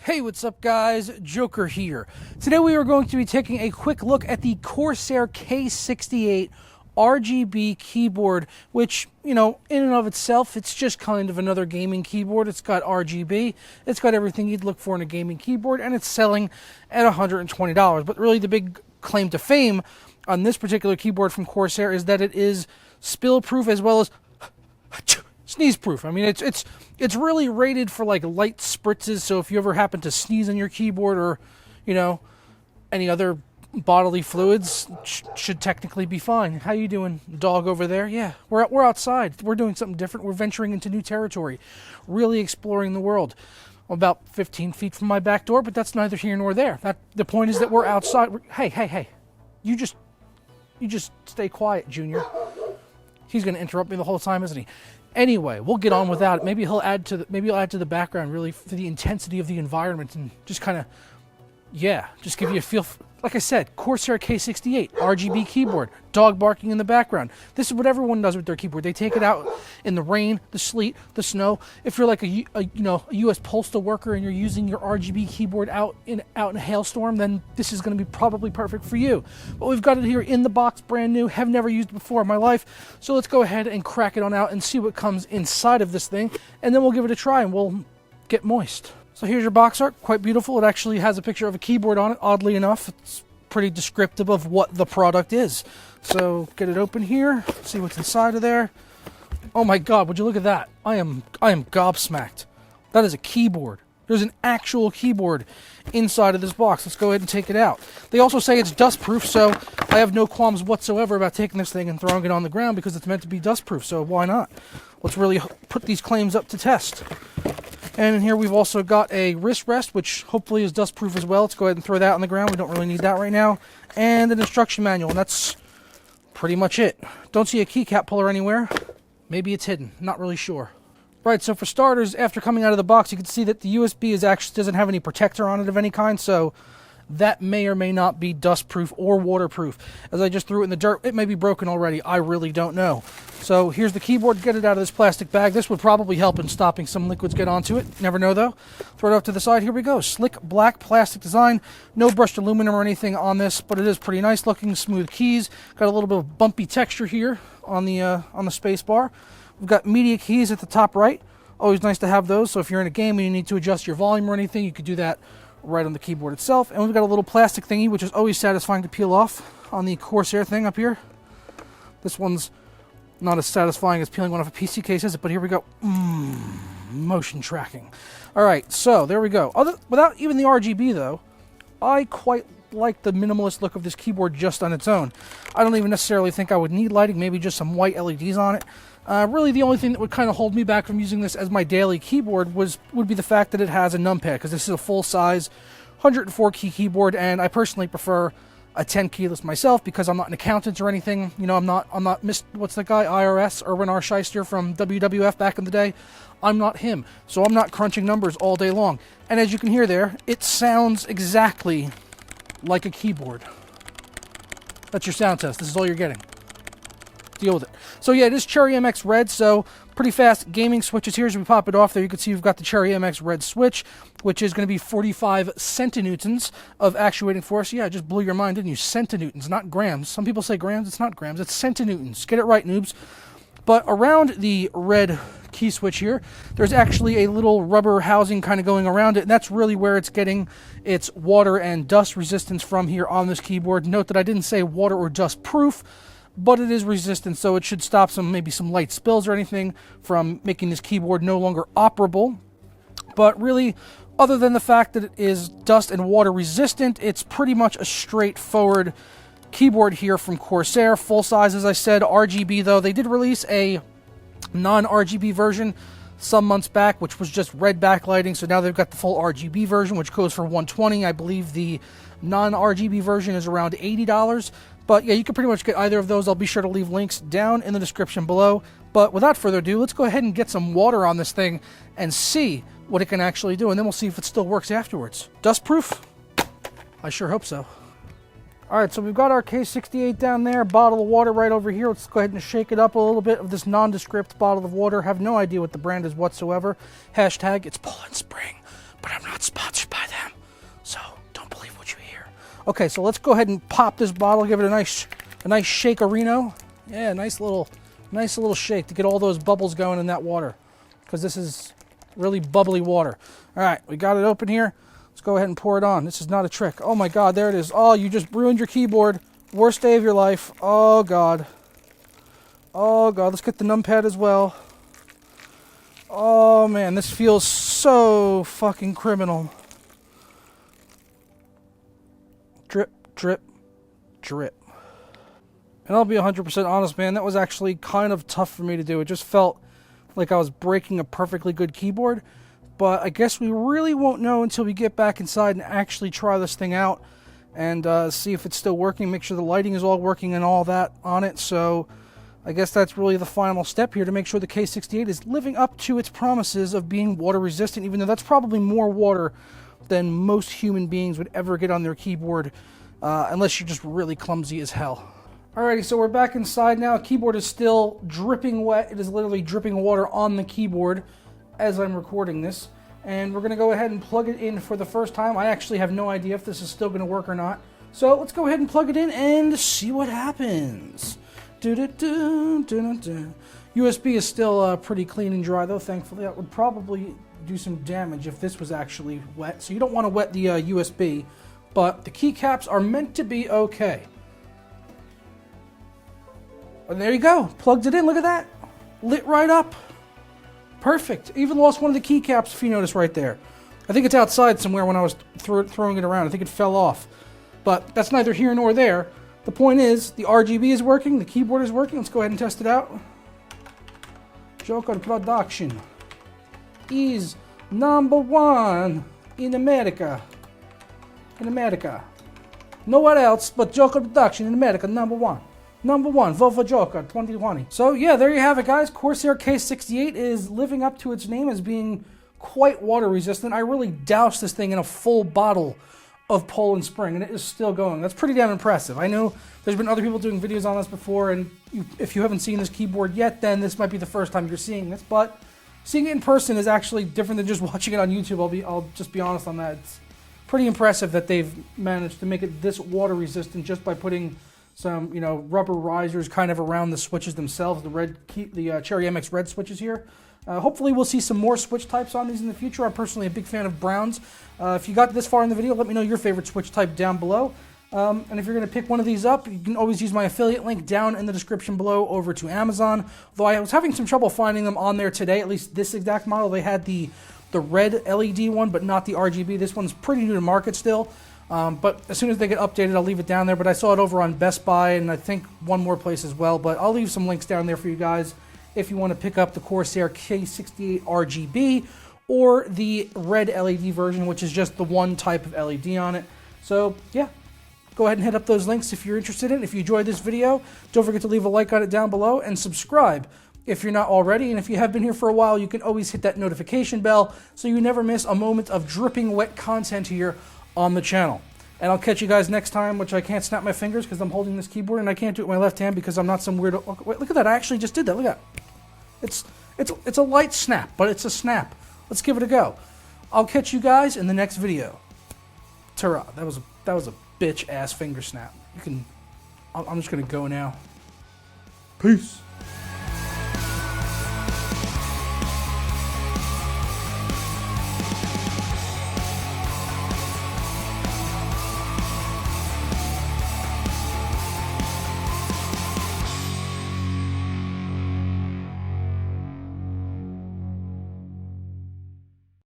Hey, what's up guys? Joker here. Today we are going to be taking a quick look at the Corsair K68 RGB keyboard, which, you know, in and of itself, it's just kind of another gaming keyboard. It's got RGB, it's got everything you'd look for in a gaming keyboard, and it's selling at $120. But really the big claim to fame on this particular keyboard from Corsair is that it is spill-proof as well as sneeze-proof. I mean, it's really rated for like light spritzes, so if you ever happen to sneeze on your keyboard or, you know, any other bodily fluids, should technically be fine. How you doing, dog over there? Yeah, we're outside. We're doing something different. We're venturing into new territory, really exploring the world. I'm about 15 feet from my back door, but that's neither here nor there. The point is that we're outside. Hey, you just stay quiet, Junior. He's going to interrupt me the whole time, isn't he? Anyway, we'll get on without it. Maybe he'll add to the background, really, for the intensity of the environment, and just kind of, yeah, just give you a feel. Like I said, Corsair K68 RGB keyboard, dog barking in the background. This is what everyone does with their keyboard. They take it out in the rain, the sleet, the snow. If you're like a U.S. postal worker and you're using your RGB keyboard out in a hailstorm, then this is going to be probably perfect for you. But we've got it here in the box, brand new. Have never used it before in my life. So let's go ahead and crack it on out and see what comes inside of this thing, and then we'll give it a try and we'll get moist. So here's your box art, quite beautiful. It actually has a picture of a keyboard on it, oddly enough. It's pretty descriptive of what the product is. So get it open here, see what's inside of there. Oh my God, would you look at that? I am gobsmacked. That is a keyboard. There's an actual keyboard inside of this box. Let's go ahead and take it out. They also say it's dustproof, so I have no qualms whatsoever about taking this thing and throwing it on the ground because it's meant to be dustproof, so why not? Let's really put these claims up to test. And in here we've also got a wrist rest, which hopefully is dustproof as well. Let's go ahead and throw that on the ground. We don't really need that right now. And an instruction manual, and that's pretty much it. Don't see a keycap puller anywhere. Maybe it's hidden. Not really sure. Right, so for starters, after coming out of the box, you can see that the USB doesn't have any protector on it of any kind, so that may or may not be dustproof or waterproof. As I just threw it in the dirt, it may be broken already. I really don't know. So here's the keyboard. Get it out of this plastic bag. This would probably help in stopping some liquids get onto it. Never know, though. Throw it off to the side. Here we go. Slick black plastic design. No brushed aluminum or anything on this, but it is pretty nice looking. Smooth keys. Got a little bit of bumpy texture here on the space bar. We've got media keys at the top right. Always nice to have those. So if you're in a game and you need to adjust your volume or anything, you could do that right on the keyboard itself. And we've got a little plastic thingy, which is always satisfying to peel off on the Corsair thing up here. This one's not as satisfying as peeling one off a PC case, is it? But here we go. Motion tracking. All right, so there we go. Without even the RGB, though, I quite like the minimalist look of this keyboard just on its own. I don't even necessarily think I would need lighting, maybe just some white LEDs on it. Really, the only thing that would kind of hold me back from using this as my daily keyboard would be the fact that it has a numpad, because this is a full-size 104-key keyboard, and I personally prefer a 10 keyless myself because I'm not an accountant or anything. You know, I'm not what's the guy, IRS, Erwin R. Shyster from WWF back in the day. I'm not him, so I'm not crunching numbers all day long. And as you can hear there, it sounds exactly like a keyboard. That's your sound test. This is all you're getting. Deal with it. So yeah, it is Cherry MX Red, so pretty fast gaming switches here. As we pop it off there, you can see we've got the Cherry MX Red switch, which is going to be 45 centinewtons of actuating force. Yeah, it just blew your mind, didn't you? Centinewtons, not grams. Some people say grams. It's not grams. It's centinewtons. Get it right, noobs. But around the red key switch here, there's actually a little rubber housing kind of going around it, and that's really where it's getting its water and dust resistance from here on this keyboard. Note that I didn't say water or dust proof, but it is resistant, so it should stop maybe some light spills or anything from making this keyboard no longer operable. But really, other than the fact that it is dust and water resistant, it's pretty much a straightforward keyboard here from Corsair. Full size, as I said. RGB, though, they did release a non-RGB version some months back, which was just red backlighting, so now they've got the full RGB version, which goes for $120. I believe the non-RGB version is around $80. But yeah, you can pretty much get either of those. I'll be sure to leave links down in the description below. But without further ado, let's go ahead and get some water on this thing and see what it can actually do, and then we'll see if it still works afterwards. Dustproof? I sure hope so. Alright, so we've got our K68 down there, bottle of water right over here. Let's go ahead and shake it up a little bit of this nondescript bottle of water. Have no idea what the brand is whatsoever. Hashtag, it's Poland Spring. but I'm not sponsored by them, so don't believe what you hear. Okay, so let's go ahead and pop this bottle, give it a nice shake-a-reno. Yeah, nice little shake to get all those bubbles going in that water, because this is really bubbly water. All right, we got it open here. Let's go ahead and pour it on. This is not a trick. Oh my God, there it is. Oh, you just ruined your keyboard. Worst day of your life. Oh God. Oh God, let's get the Numpad as well. Oh man, this feels so fucking criminal. Drip, drip, drip. And I'll be 100% honest, man, that was actually kind of tough for me to do. It just felt like I was breaking a perfectly good keyboard. But I guess we really won't know until we get back inside and actually try this thing out and see if it's still working, make sure the lighting is all working and all that on it. So I guess that's really the final step here to make sure the K68 is living up to its promises of being water resistant, even though that's probably more water than most human beings would ever get on their keyboard, unless you're just really clumsy as hell. Alrighty, so we're back inside now. Keyboard is still dripping wet. It is literally dripping water on the keyboard as I'm recording this. And we're going to go ahead and plug it in for the first time. I actually have no idea if this is still going to work or not. So let's go ahead and plug it in and see what happens. USB is still pretty clean and dry though, thankfully. That would probably do some damage if this was actually wet. So you don't want to wet the USB, but the keycaps are meant to be okay. And there you go, plugged it in, look at that. Lit right up. Perfect. Even lost one of the keycaps, if you notice right there. I think it's outside somewhere when I was throwing it around. I think it fell off. But that's neither here nor there. The point is, the RGB is working, the keyboard is working. Let's go ahead and test it out. Joker Production is #1 in America. In America. Nowhere else but Joker Production in America, #1. #1, vote for Joker 2020. So yeah, there you have it, guys. Corsair K68 is living up to its name as being quite water resistant. I really doused this thing in a full bottle of Poland Spring, and it is still going. That's pretty damn impressive. I know there's been other people doing videos on this before, and if you haven't seen this keyboard yet, then this might be the first time you're seeing this, but seeing it in person is actually different than just watching it on YouTube. I'll just be honest on that. It's pretty impressive that they've managed to make it this water resistant just by putting some, rubber risers kind of around the switches themselves, the Cherry MX red switches here. Hopefully we'll see some more switch types on these in the future. I'm personally a big fan of browns. If you got this far in the video, let me know your favorite switch type down below. And if you're going to pick one of these up, you can always use my affiliate link down in the description below over to Amazon. Though I was having some trouble finding them on there today, at least this exact model. They had the red LED one, but not the RGB. This one's pretty new to market still. But as soon as they get updated, I'll leave it down there. But I saw it over on Best Buy and I think one more place as well. But I'll leave some links down there for you guys if you want to pick up the Corsair K68 RGB or the red LED version, which is just the one type of LED on it. So yeah, go ahead and hit up those links if you're interested in it. If you enjoyed this video, don't forget to leave a like on it down below and subscribe if you're not already. And if you have been here for a while, you can always hit that notification bell so you never miss a moment of dripping wet content here on the channel. And I'll catch you guys next time, which I can't snap my fingers because I'm holding this keyboard and I can't do it with my left hand because I'm not some weirdo. Oh, wait, look at that. I actually just did that. Look at that. It's a light snap, but it's a snap. Let's give it a go. I'll catch you guys in the next video. Ta-ra. That was a bitch ass finger snap. I'm just gonna go now. Peace.